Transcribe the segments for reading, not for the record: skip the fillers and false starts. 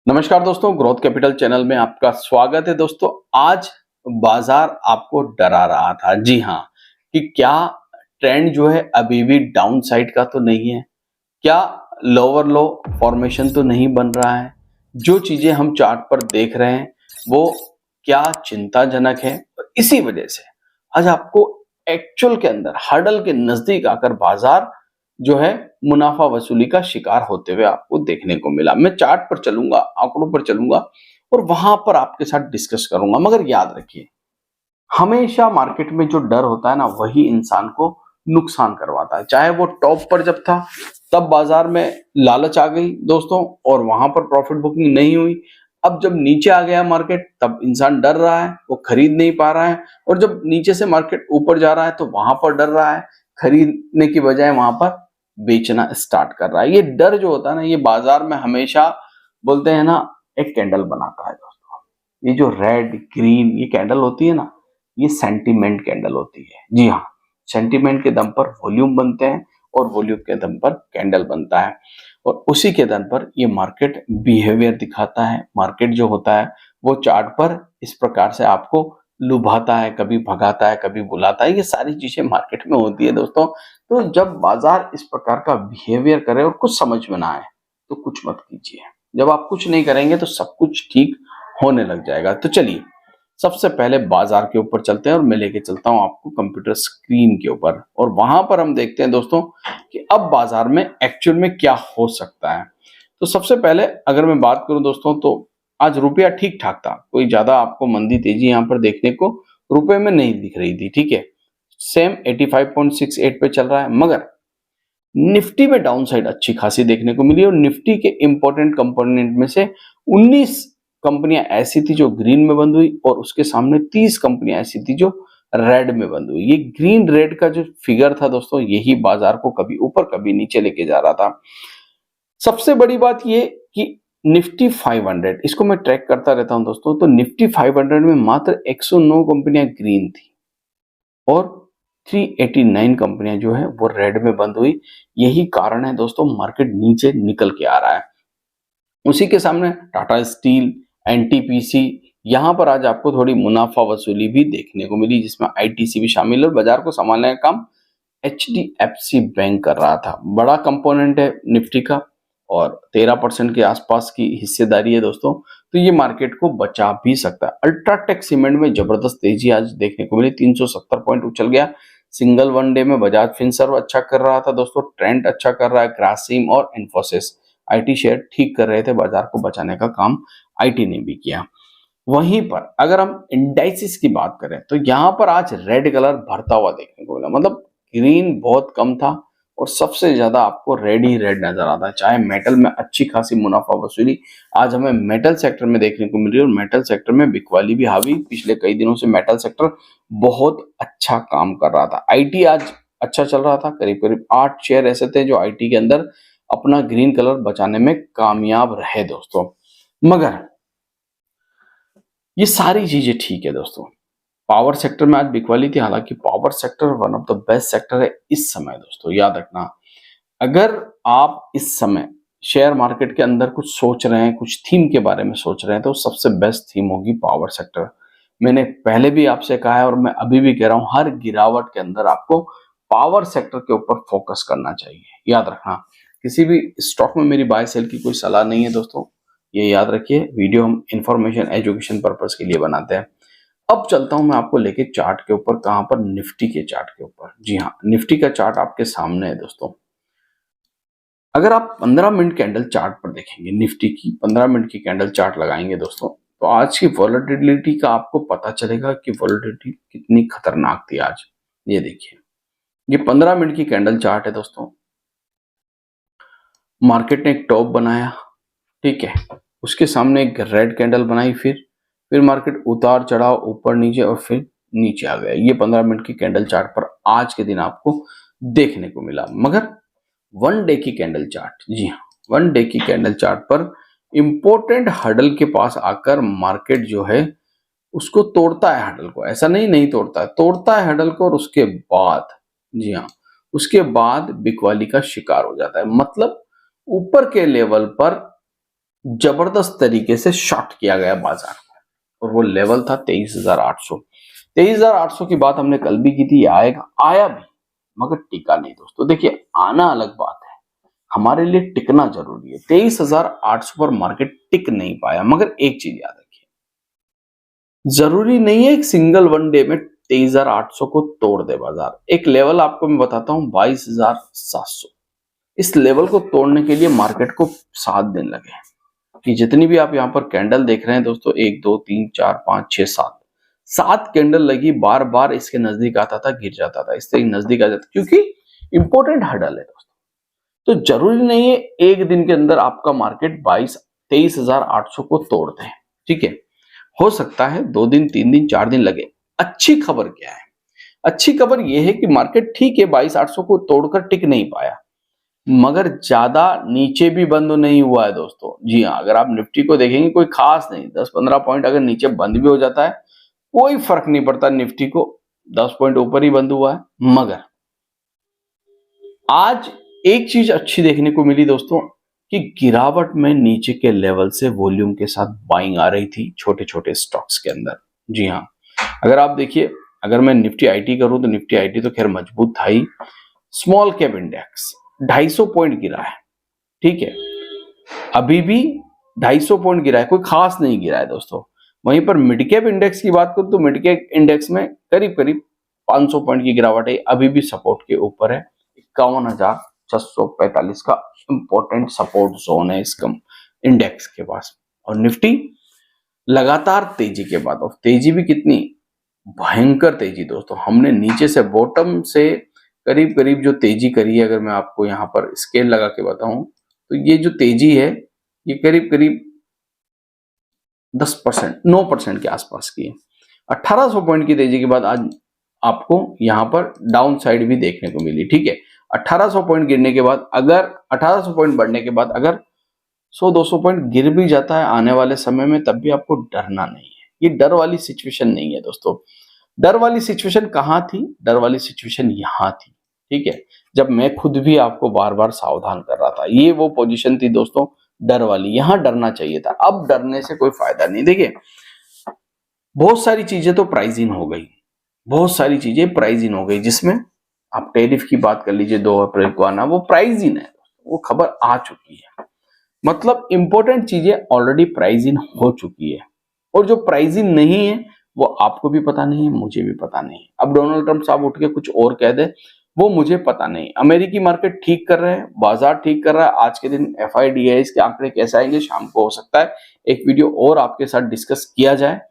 नमस्कार दोस्तों, growth capital channel में आपका स्वागत है। दोस्तों, आज बाजार आपको डरा रहा था। जी हाँ, कि क्या ट्रेंड जो है अभी भी डाउन साइड का तो नहीं है? क्या लोअर लो फॉर्मेशन तो नहीं बन रहा है? जो चीजें हम चार्ट पर देख रहे हैं वो क्या चिंताजनक है? और इसी वजह से आज आपको एक्चुअल के अंदर हर्डल के नजदीक आकर बाजार जो है मुनाफा वसूली का शिकार होते हुए आपको देखने को मिला। मैं चार्ट पर चलूंगा, आंकड़ों पर चलूंगा और वहां पर आपके साथ डिस्कस करूंगा। मगर याद रखिए, हमेशा मार्केट में जो डर होता है ना, वही इंसान को नुकसान करवाता है। चाहे वो टॉप पर जब था तब बाजार में लालच आ गई दोस्तों और वहां पर प्रॉफिट बुकिंग नहीं हुई। अब जब नीचे आ गया मार्केट तब इंसान डर रहा है, वो खरीद नहीं पा रहा है। और जब नीचे से मार्केट ऊपर जा रहा है तो वहां पर डर रहा है, खरीदने की बजाय वहां पर बेचना स्टार्ट कर रहा है। ये डर जो होता है ना, ये बाजार में हमेशा बोलते हैं ना, एक कैंडल बनाता है दोस्तों। ये जो रेड ग्रीन ये कैंडल होती है ना, ये सेंटीमेंट कैंडल होती है। जी हाँ, सेंटीमेंट के दम पर वॉल्यूम बनते हैं और वॉल्यूम के दम पर कैंडल बनता है और उसी के दम पर ये मार्केट बिहेवियर दिखाता है। मार्केट जो होता है वो चार्ट पर इस प्रकार से आपको लुभाता है, कभी भगाता है, कभी बुलाता है। ये सारी चीजें मार्केट में होती है दोस्तों। तो जब बाजार इस प्रकार का बिहेवियर करे और कुछ समझ में ना आए तो कुछ मत कीजिए। जब आप कुछ नहीं करेंगे तो सब कुछ ठीक होने लग जाएगा। तो चलिए, सबसे पहले बाजार के ऊपर चलते हैं और मैं लेके चलता हूं आपको कंप्यूटर स्क्रीन के ऊपर और वहां पर हम देखते हैं दोस्तों कि अब बाजार में एक्चुअल में क्या हो सकता है। तो सबसे पहले अगर मैं बात करूं दोस्तों, तो आज रुपया ठीक ठाक था। कोई ज्यादा आपको मंदी तेजी यहां पर देखने को रुपए में नहीं दिख रही थी। ठीक है, सेम 85.68 पे चल रहा है। मगर निफ्टी में डाउन साइड अच्छी खासी देखने को मिली और निफ्टी के इंपॉर्टेंट कंपोनेंट में से 19 कंपनियां ऐसी थी जो ग्रीन में बंद हुई और उसके सामने 30 कंपनियां ऐसी थी जो रेड में बंद हुई। ये ग्रीन रेड का जो फिगर था दोस्तों, यही बाजार को कभी ऊपर कभी नीचे लेके जा रहा था। सबसे बड़ी बात ये कि निफ्टी 500 इसको मैं ट्रैक करता रहता हूं दोस्तों। तो निफ्टी 500 में मात्र 109 कंपनियां ग्रीन थी और 389 कंपनियां जो है वो रेड में बंद हुई। यही कारण है दोस्तों, मार्केट नीचे निकल के आ रहा है। उसी के सामने टाटा स्टील, एनटीपीसी, यहां पर आज आपको थोड़ी मुनाफा वसूली भी देखने को मिली, जिसमें आईटीसी भी शामिल है। बाजार को संभालने का काम एचडीएफसी बैंक कर रहा था। बड़ा कंपोनेंट है निफ्टी का और 13% के आसपास की हिस्सेदारी है दोस्तों। तो ये मार्केट को बचा भी सकता है। अल्ट्राटेक सीमेंट में जबरदस्त तेजी आज देखने को मिली, 370 पॉइंट उछल गया। सिंगल वन डे में बजाज फिनसर्व अच्छा कर रहा था दोस्तों, ट्रेंड अच्छा कर रहा है। ग्रासिम और इन्फोसिस आईटी शेयर ठीक कर रहे थे, बाजार को बचाने का काम आईटी ने भी किया। वहीं पर अगर हम इंडाइसिस की बात करें तो यहां पर आज रेड कलर भरता हुआ देखने को मिला। मतलब ग्रीन बहुत कम था और सबसे ज्यादा आपको रेड ही रेड नजर आता है। चाहे मेटल में अच्छी खासी मुनाफा वसूली आज हमें मेटल सेक्टर में देखने को मिल रही है और मेटल सेक्टर में बिकवाली भी हावी। पिछले कई दिनों से मेटल सेक्टर बहुत अच्छा काम कर रहा था। आईटी आज अच्छा चल रहा था। करीब करीब 8 शेयर ऐसे थे जो आईटी के अंदर अपना ग्रीन कलर बचाने में कामयाब रहे दोस्तों। मगर ये सारी चीजें ठीक है दोस्तों। पावर सेक्टर में आज बिकवाली थी। हालांकि power sector one of the best sector है इस समय दोस्तों। याद रखना, अगर आप इस समय शेयर मार्केट के अंदर कुछ सोच रहे हैं, कुछ थीम के बारे में सोच रहे हैं, तो सबसे बेस्ट थीम होगी पावर सेक्टर। मैंने पहले भी आपसे कहा है और मैं अभी भी कह रहा हूं, हर गिरावट के अंदर आपको पावर सेक्टर के ऊपर फोकस करना चाहिए। याद रखना, किसी भी स्टॉक में मेरी बाय सेल की कोई सलाह नहीं है दोस्तों, ये याद रखिए। वीडियो हम इंफॉर्मेशन एजुकेशन पर्पस के लिए बनाते हैं। अब चलता हूं मैं आपको लेके चार्ट के ऊपर। कहां पर? निफ्टी के चार्ट के ऊपर। जी हाँ, निफ्टी का चार्ट आपके सामने है दोस्तों। अगर आप 15 मिनट कैंडल चार्ट पर देखेंगे, निफ्टी की 15 मिनट की कैंडल चार्ट लगाएंगे दोस्तों, तो आज की वॉलेटिलिटी का आपको पता चलेगा कि वॉलेटिलिटी कितनी खतरनाक थी आज। ये देखिए, ये 15 मिनट की कैंडल चार्ट है दोस्तों। मार्केट ने एक टॉप बनाया, ठीक है, उसके सामने एक रेड कैंडल बनाई, फिर मार्केट उतार चढ़ाव, ऊपर नीचे और फिर नीचे आ गया। ये 15 मिनट की कैंडल चार्ट पर आज के दिन आपको देखने को मिला। मगर वन डे की कैंडल चार्ट, जी हाँ, वन डे की कैंडल चार्ट पर इंपॉर्टेंट हर्डल के पास आकर मार्केट जो है उसको तोड़ता है। हर्डल को ऐसा नहीं तोड़ता है, तोड़ता है हर्डल को और उसके बाद, जी हाँ, उसके बाद बिकवाली का शिकार हो जाता है। मतलब ऊपर के लेवल पर जबरदस्त तरीके से शॉर्ट किया गया बाजार को, और वो लेवल था 23,800। 23,800 की बात हमने कल भी की थी, आएगा, आया भी, मगर टिका नहीं दोस्तों। देखिए, आना अलग बात है, हमारे लिए टिकना जरूरी है। 23,800 पर मार्केट टिक नहीं पाया, मगर एक चीज याद रखिए, जरूरी नहीं है एक सिंगल वन डे में 23,800 को तोड़ दे बाजार। एक लेवल आपको मैं बताता हूं, 22,700। इस लेवल को तोड़ने के लिए मार्केट को 7 दिन लगे। कि जितनी भी आप यहां पर कैंडल देख रहे हैं दोस्तों, 1 2 3 4 5 6 7 कैंडल लगी, बार बार इसके नजदीक आता था, गिर जाता था, इससे नजदीक आ जाता, क्योंकि इंपॉर्टेंट हर्डल है दोस्तों। तो जरूरी नहीं है एक दिन के अंदर आपका मार्केट 23,800 को तोड़ दे, ठीक है। हो सकता है 2 दिन 3 दिन 4 दिन लगे। अच्छी खबर क्या है? अच्छी खबर यह है कि मार्केट ठीक है 22,800 को तोड़कर टिक नहीं पाया, मगर ज्यादा नीचे भी बंद नहीं हुआ है दोस्तों। जी हाँ, अगर आप निफ्टी को देखेंगे, कोई खास नहीं, 10-15 पॉइंट अगर नीचे बंद भी हो जाता है कोई फर्क नहीं पड़ता, निफ्टी को 10 पॉइंट ऊपर ही बंद हुआ है। मगर आज एक चीज अच्छी देखने को मिली दोस्तों, कि गिरावट में नीचे के लेवल से वॉल्यूम के साथ बाइंग आ रही थी छोटे छोटे स्टॉक्स के अंदर। जी हाँ, अगर आप देखिए, अगर मैं निफ्टी आईटी करूं तो निफ्टी आईटी तो खैर मजबूत था ही। स्मॉल कैप इंडेक्स 250 पॉइंट गिरा है, ठीक है, अभी भी 250 पॉइंट गिरा है, कोई खास नहीं गिरा है दोस्तों। वहीं पर मिड कैप इंडेक्स की बात करूं तो मिड कैप इंडेक्स में करीब करीब 500 पॉइंट की गिरावट है, अभी भी सपोर्ट के ऊपर है। 51,645 का इंपॉर्टेंट सपोर्ट जोन है इसका इंडेक्स के पास। और निफ्टी लगातार तेजी के बाद, और तेजी भी कितनी भयंकर तेजी दोस्तों, हमने नीचे से बॉटम से करीब करीब जो तेजी करी है, अगर मैं आपको यहाँ पर स्केल लगा के बताऊं तो ये जो तेजी है ये करीब करीब 10% 9% के आसपास की है। 1800 पॉइंट की तेजी के बाद आज आपको यहाँ पर डाउन साइड भी देखने को मिली, ठीक है। 1800 पॉइंट गिरने के बाद, अगर 1800 पॉइंट बढ़ने के बाद अगर 100-200 पॉइंट गिर भी जाता है आने वाले समय में, तब भी आपको डरना नहीं है। ये डर वाली सिचुएशन नहीं है दोस्तों। डर वाली सिचुएशन कहाँ थी? डर वाली सिचुएशन यहाँ थी, ठीक है, जब मैं खुद भी आपको बार बार सावधान कर रहा था। ये वो पोजीशन थी दोस्तों डर वाली, यहां डरना चाहिए था। अब डरने से कोई फायदा नहीं। देखिए, बहुत सारी चीजें तो प्राइज इन हो गई, बहुत सारी चीजें प्राइज इन हो गई, जिसमें आप टैरिफ की बात कर लीजिए, 2 अप्रैल को आना, वो प्राइज इन है, वो खबर आ चुकी है। मतलब इंपॉर्टेंट चीजें ऑलरेडी प्राइज इन हो चुकी है, और जो प्राइज इन नहीं है वो आपको भी पता नहीं है, मुझे भी पता नहीं है। अब डोनाल्ड ट्रंप साहब उठ के कुछ और कह दे, वो मुझे पता नहीं। अमेरिकी मार्केट ठीक कर रहे हैं, बाजार ठीक कर रहा है। आज के दिन FIDIs के आंकड़े कैसे आएंगे, शाम को हो सकता है एक वीडियो और आपके साथ डिस्कस किया जाए।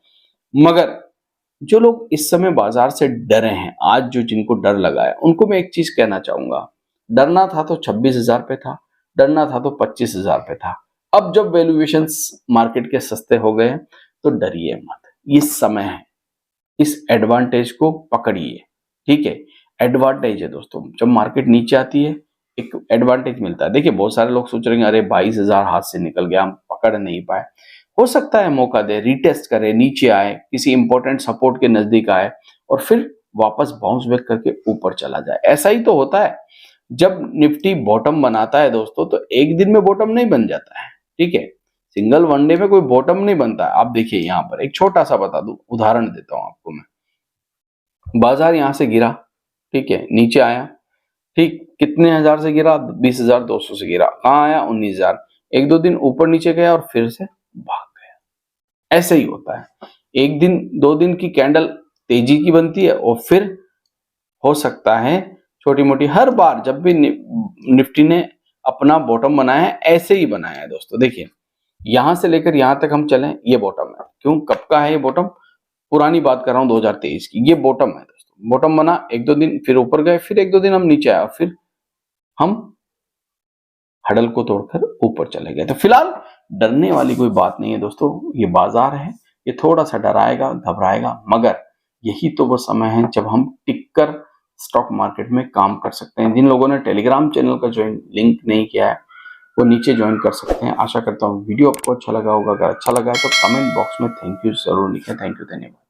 मगर जो लोग इस समय बाजार से डरे हैं, आज जो जिनको डर लगा है, उनको मैं एक चीज कहना चाहूंगा, डरना था तो 26,000 पे था, डरना था तो 25,000 पे था। अब जब वैल्यूएशंस मार्केट के सस्ते हो गए तो डरिए मत, ये समय है, इस एडवांटेज को पकड़िए, ठीक है। एडवांटेज है दोस्तों, जब मार्केट नीचे आती है एक एडवांटेज मिलता है। देखिए, बहुत सारे लोग सोच रहे हैं अरे 22,000 हाथ से निकल गया, हम पकड़ नहीं पाए। हो सकता है मौका दे, रीटेस्ट करे, नीचे आए, किसी इंपॉर्टेंट सपोर्ट के नजदीक आए, और फिर वापस बाउंस बैक करके ऊपर चला जाए। ऐसा ही तो होता है, जब निफ्टी बॉटम बनाता है दोस्तों, तो एक दिन में बॉटम नहीं बन जाता है, ठीक है। सिंगल वनडे में कोई बॉटम नहीं बनता है। आप देखिए, यहाँ पर एक छोटा सा बता दूं, उदाहरण देता हूं आपको मैं। बाजार यहां से गिरा, ठीक है, नीचे आया, ठीक, कितने हजार से गिरा? 20,200 से गिरा, कहाँ आया? 19,000। 1-2 दिन ऊपर नीचे गया और फिर से भाग गया। ऐसे ही होता है, 1 दिन 2 दिन की कैंडल तेजी की बनती है, और फिर हो सकता है छोटी मोटी, हर बार जब भी निफ्टी ने अपना बॉटम बनाया है, ऐसे ही बनाया है दोस्तों। देखिए, यहां से लेकर यहां तक हम चलें, ये बॉटम है। क्यों, कब का है ये बॉटम? पुरानी बात कर रहा हूं, 2023 की। ये बॉटम है दोस्तों, बॉटम बना, 1-2 दिन फिर ऊपर गए, फिर 1-2 दिन हम नीचे आए, फिर हम हडल को तोड़कर ऊपर चले गए। तो फिलहाल डरने वाली कोई बात नहीं है दोस्तों, ये बाजार है, ये थोड़ा सा डराएगा, घबराएगा, मगर यही तो वो समय है जब हम टिककर स्टॉक मार्केट में काम कर सकते हैं। जिन लोगों ने टेलीग्राम चैनल का ज्वाइन लिंक नहीं किया है, वो नीचे ज्वाइन कर सकते हैं। आशा करता हूँ वीडियो आपको अच्छा लगा होगा। अगर अच्छा लगा है तो कमेंट बॉक्स में थैंक यू जरूर लिखें। थैंक यू, धन्यवाद।